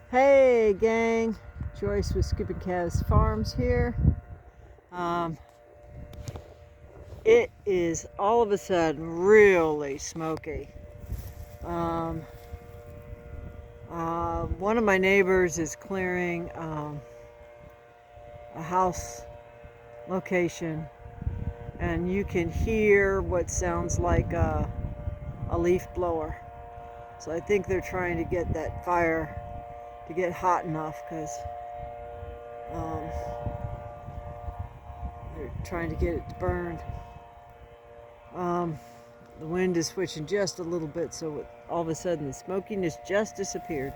Hey gang, Joyce with Skipping Calves Farms here. It is all of a sudden really smoky. Um, One of my neighbors is clearing a house location, and you can hear what sounds like a leaf blower. So I think they're trying to get that fire to get hot enough because um, they're trying to get it burned. The wind is switching just a little bit, so all of a sudden the smokiness just disappeared.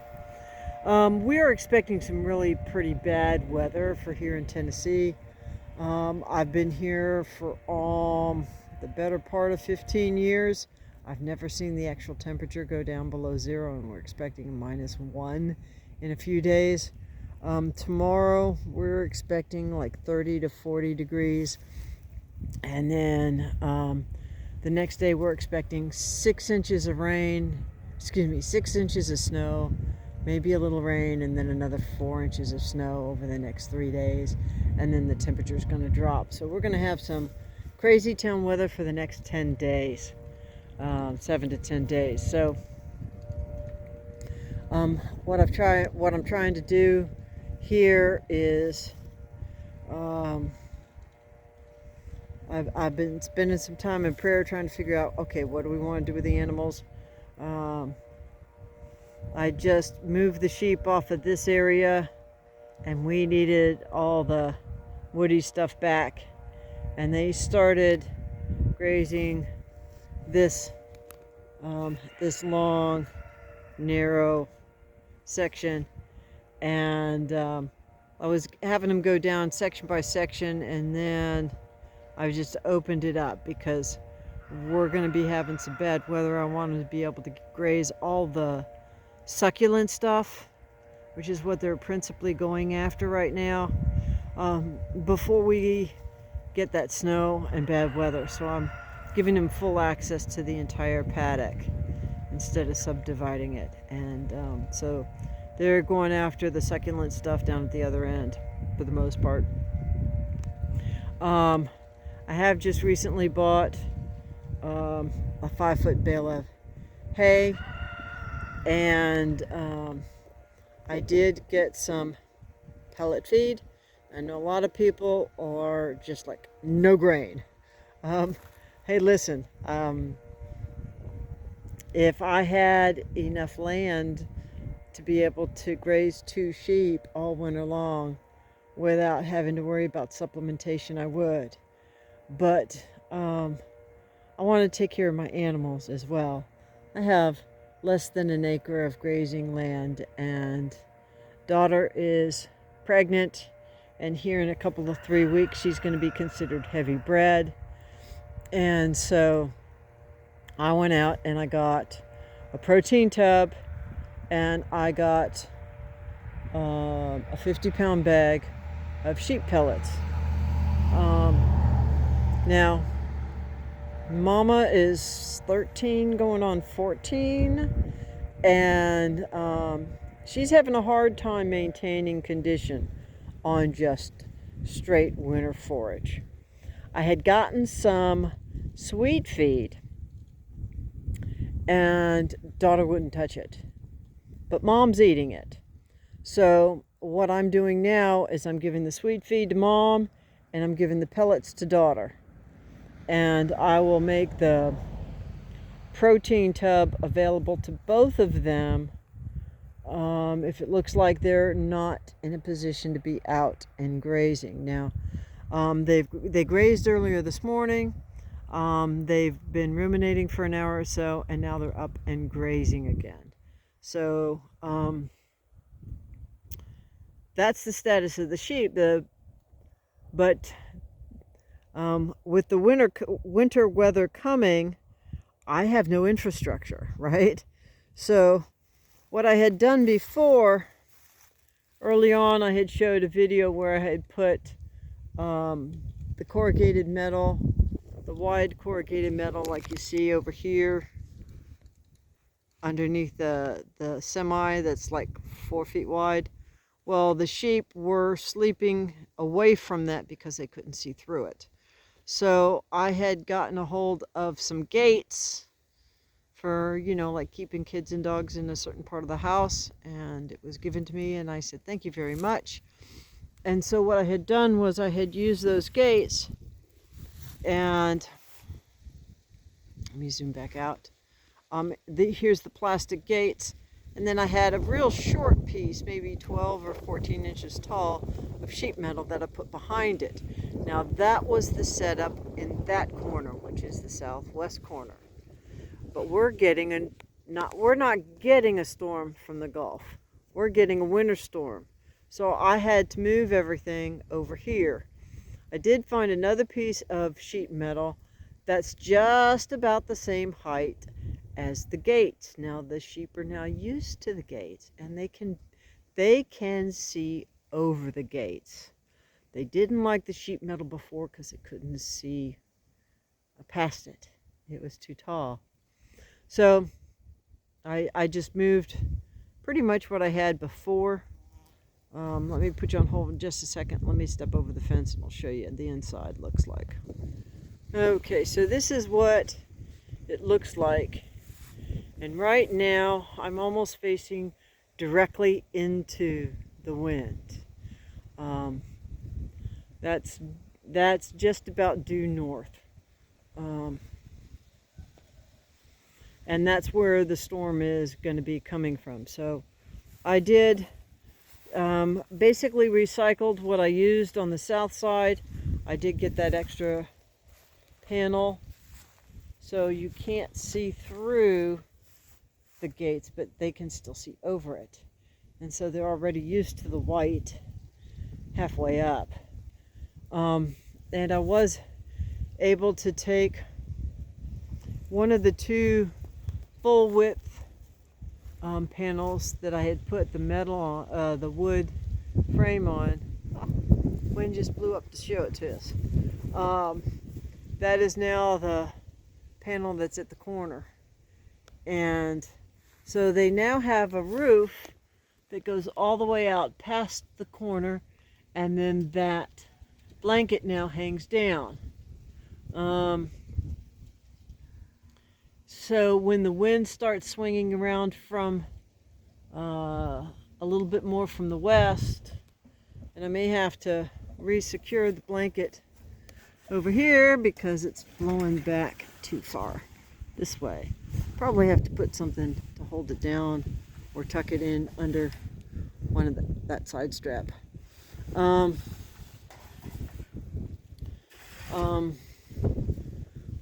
We are expecting some really pretty bad weather for here in Tennessee. I've been here for the better part of 15 years. I've never seen the actual temperature go down below zero, and we're expecting a -1 in a few days. Tomorrow we're expecting like 30 to 40 degrees, and then the next day we're expecting 6 inches of rain, 6 inches of snow, maybe a little rain, and then another 4 inches of snow over the next 3 days, and then the temperature is going to drop. So we're going to have some crazy town weather for the next 10 days, 7 to 10 days. So what I'm trying to do here is I've been spending some time in prayer trying to figure out, okay, what do we want to do with the animals? I just moved the sheep off of this area, and we needed all the woody stuff back. And they started grazing this this long, narrow section, and I was having them go down section by section, and then I just opened it up because we're going to be having some bad weather. I wanted to be able to graze all the succulent stuff, which is what they're principally going after right now, before we get that snow and bad weather. So I'm giving them full access to the entire paddock instead of subdividing it. And so they're going after the succulent stuff down at the other end for the most part. I have just recently bought a 5-foot bale of hay, and I did get some pellet feed. I know a lot of people are just like, no grain. Hey, listen, if I had enough land to be able to graze 2 sheep all winter long without having to worry about supplementation, I would. But I want to take care of my animals as well. I have less than an acre of grazing land, and daughter is pregnant, and here in a couple of 3 weeks she's going to be considered heavy bred. And so I went out and I got a protein tub, and I got a 50-pound bag of sheep pellets. Now, Mama is 13 going on 14, and she's having a hard time maintaining condition on just straight winter forage. I had gotten some sweet feed, and daughter wouldn't touch it, but Mom's eating it. So what I'm doing now is I'm giving the sweet feed to Mom, and I'm giving the pellets to daughter. And I will make the protein tub available to both of them if it looks like they're not in a position to be out and grazing. Now, they grazed earlier this morning. They've been ruminating for an hour or so, and now they're up and grazing again. So that's the status of the sheep. But with the winter weather coming, I have no infrastructure, right? So what I had done before, early on, I had showed a video where I had put the corrugated metal, the wide corrugated metal like you see over here, underneath the semi that's like 4 feet wide. Well, the sheep were sleeping away from that because they couldn't see through it. So I had gotten a hold of some gates for, you know, like keeping kids and dogs in a certain part of the house, and it was given to me, and I said, thank you very much. And so what I had done was I had used those gates, and let me zoom back out. Here's the plastic gates, and then I had a real short piece, maybe 12 or 14 inches tall, of sheet metal that I put behind it. Now that was the setup in that corner, which is the southwest corner. But we're not getting a storm from the Gulf. We're getting a winter storm. So I had to move everything over here. I did find another piece of sheet metal that's just about the same height as the gates. Now the sheep are now used to the gates, and they can see over the gates. They didn't like the sheet metal before because it couldn't see past it. It was too tall. So I just moved pretty much what I had before. Let me put you on hold in just a second. Let me step over the fence and I'll show you what the inside looks like. Okay, so this is what it looks like. And right now I'm almost facing directly into the wind. That's just about due north. And that's where the storm is going to be coming from. So I did basically recycled what I used on the south side. I did get that extra panel so you can't see through the gates, but they can still see over it. And so they're already used to the white halfway up. And I was able to take one of the two full width panels that I had put the metal on, the wood frame on. Wind just blew up to show it to us. That is now the panel that's at the corner. And so they now have a roof that goes all the way out past the corner, and then that blanket now hangs down. So when the wind starts swinging around from a little bit more from the west, and I may have to re-secure the blanket over here because it's blowing back too far this way. Probably have to put something to hold it down or tuck it in under one of that side strap.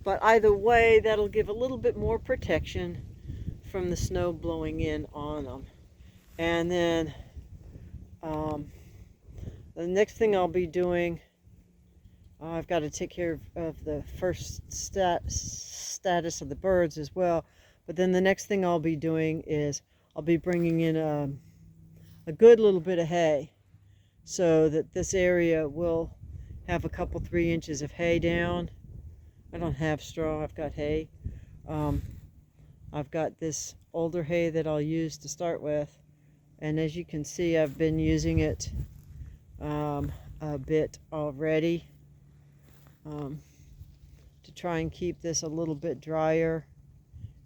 But either way, that'll give a little bit more protection from the snow blowing in on them. And then the next thing I'll be doing, I've got to take care of the first status of the birds as well. But then the next thing I'll be doing is I'll be bringing in a good little bit of hay so that this area will have a couple 3 inches of hay down. I don't have straw, I've got hay. I've got this older hay that I'll use to start with, and as you can see, I've been using it a bit already to try and keep this a little bit drier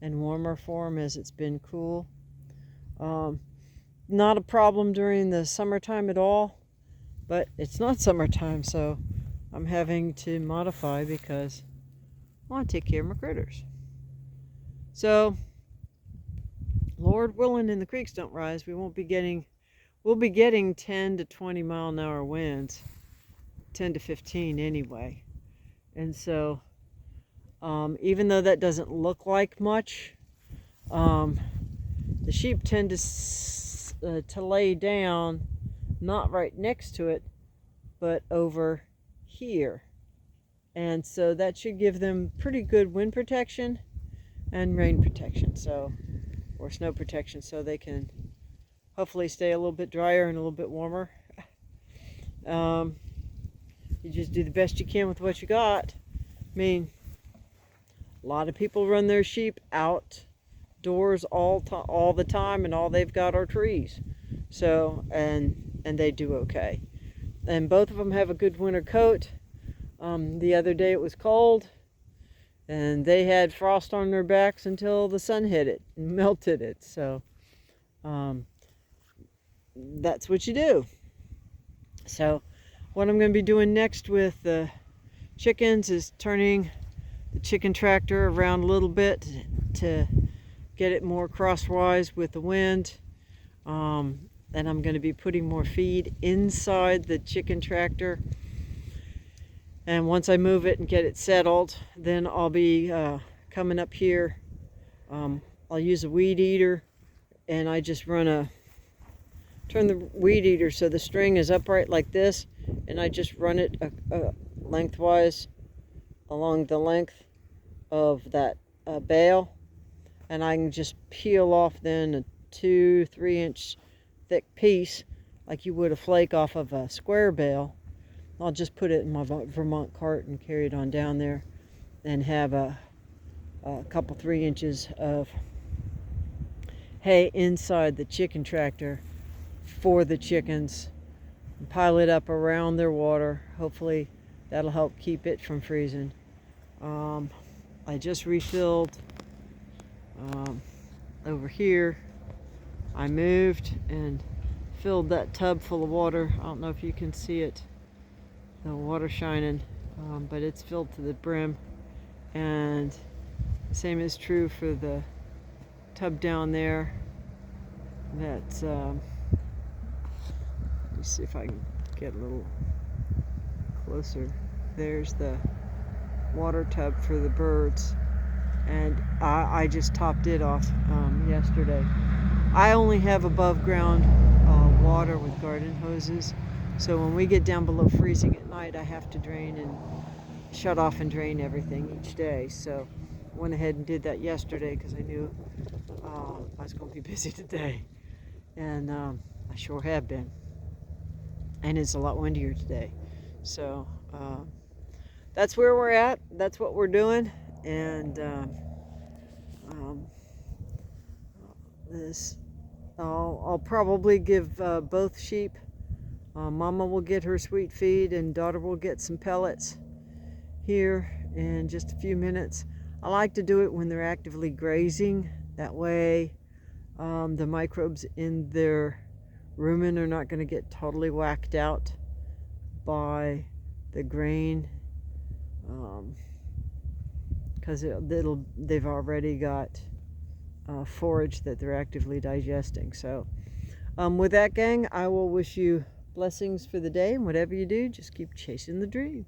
and warmer for them as it's been cool. Not a problem during the summertime at all, but it's not summertime, so I'm having to modify because I want to take care of my critters. So, Lord willing, and the creeks don't rise, we'll be getting 10 to 20 mile an hour winds, 10 to 15 anyway. And so, even though that doesn't look like much, the sheep tend to lay down, not right next to it, but over here. And so that should give them pretty good wind protection and rain protection, so, or snow protection, so they can hopefully stay a little bit drier and a little bit warmer. You just do the best you can with what you got. I mean, a lot of people run their sheep out outdoors all the time, and all they've got are trees. So, and they do okay. And both of them have a good winter coat. The other day it was cold, and they had frost on their backs until the sun hit it and melted it. So that's what you do. So what I'm going to be doing next with the chickens is turning the chicken tractor around a little bit to get it more crosswise with the wind. And I'm going to be putting more feed inside the chicken tractor. And once I move it and get it settled, then I'll be coming up here. I'll use a weed eater, and I just turn the weed eater so the string is upright like this, and I just run it lengthwise along the length of that bale, and I can just peel off then a 2-3 inch thick piece like you would a flake off of a square bale. I'll just put it in my Vermont cart and carry it on down there, and have a couple 3 inches of hay inside the chicken tractor for the chickens, and pile it up around their water. Hopefully that'll help keep it from freezing. I just refilled over here. I moved and filled that tub full of water. I don't know if you can see it, the water shining, but it's filled to the brim. And the same is true for the tub down there. That's let me see if I can get a little closer. There's the water tub for the birds, and I just topped it off yesterday. I only have above ground water with garden hoses, so when we get down below freezing at night, I have to drain and shut off and drain everything each day. So I went ahead and did that yesterday because I knew I was going to be busy today, and I sure have been. And it's a lot windier today. So that's where we're at. That's what we're doing. And I'll probably give both sheep. Mama will get her sweet feed, and daughter will get some pellets here in just a few minutes. I like to do it when they're actively grazing. That way the microbes in their rumen are not going to get totally whacked out by the grain, because they've already got forage that they're actively digesting. So with that, gang, I will wish you blessings for the day, and whatever you do, just keep chasing the dream.